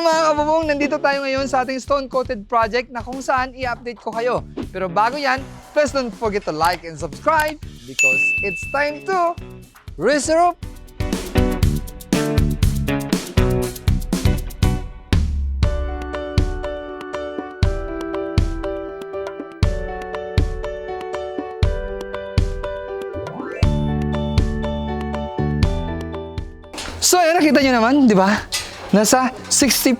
mga kabubong, nandito tayo ngayon sa ating stone-coated project na kung saan i-update ko kayo. Pero bago yan, please don't forget to like and subscribe because it's time to resurrect. So, ayan, nakita nyo naman, di ba? Nasa 65%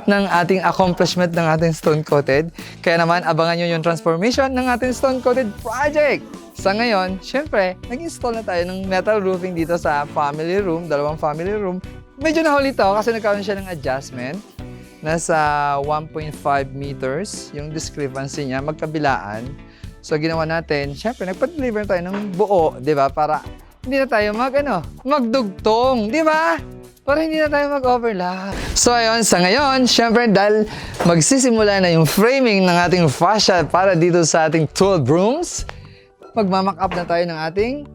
ng ating accomplishment ng ating stone-coated. Kaya naman, abangan nyo yung transformation ng ating stone-coated project. Sa ngayon, syempre, nag-install na tayo ng metal roofing dito sa family room, dalawang family room. Medyo nahuli ito kasi nagkaroon siya ng adjustment. Nasa 1.5 meters yung discrepancy niya, magkabilaan. So, ginawa natin, syempre, nagpa-deliver tayo ng buo, di ba? Para hindi na tayo magdugtong, di ba? Para hindi na tayo mag-overlap. So ayun, sa ngayon, syempre dahil magsisimula na yung framing ng ating fascia para dito sa ating 12 rooms, magmamock up na tayo ng ating,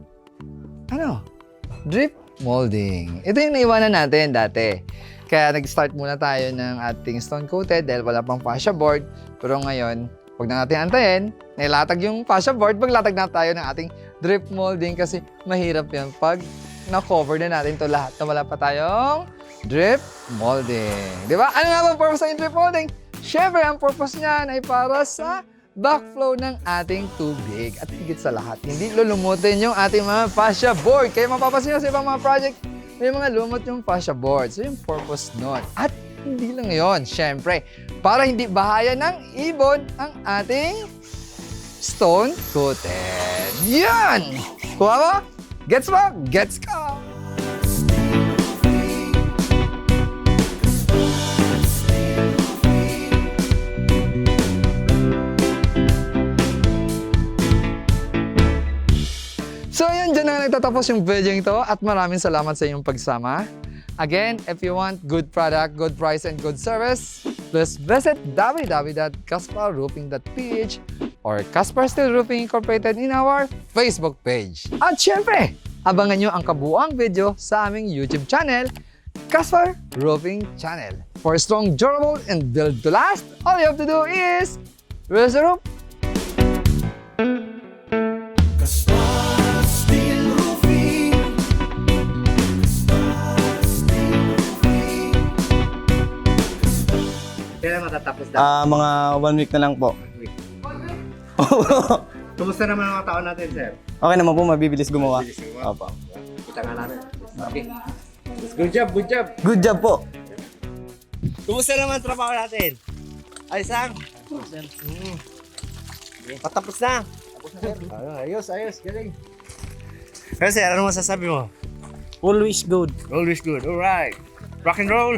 drip molding. Ito yung naiwanan natin dati. Kaya nag-start muna tayo ng ating stone coated dahil wala pang fascia board. Pero ngayon, huwag na natin antayin, nailatag yung fascia board, maglatag na tayo ng ating drip molding kasi mahirap yan pag na-cover na natin to lahat na wala pa tayong drip molding. Di ba? Ano nga ba ang purpose ng drip molding? Siyempre, ang purpose niyan ay para sa backflow ng ating tubig. At higit sa lahat, hindi lulumutin yung ating mga fascia board. Kaya mapapansin nyo sa ibang mga project, may mga lumot yung fascia board. So, yung purpose nun. At hindi lang yun, siyempre, para hindi bahaya ng ibon ang ating stone coated. Yan! Kuha mo? Gets mo? Gets ka! So ayan, dyan na nagtatapos yung video ito at maraming salamat sa inyong pagsama. Again, if you want good product, good price, and good service, please visit www.casparroofing.ph or Caspar Steel Roofing Incorporated in our Facebook page. At syempre, abangan nyo ang kabuuang video sa aming YouTube channel, Caspar Roofing Channel. For strong, durable, and built to last, all you have to do is reserve. Kailan matatapos daw? Mga 1 week na lang po. Kumusta naman ang mga tao natin, sir? Okay naman po, mabibilis gumawa. Bilis mo. Opo. Kita nga natin. Okay. Good job, good job. Good job po. Kumusta naman ang trabaho natin? Ayos lang? Patapos na. Ayos, galing. Pero sir, ano masasabi mo? Always good. Always good. Alright. Rock and roll.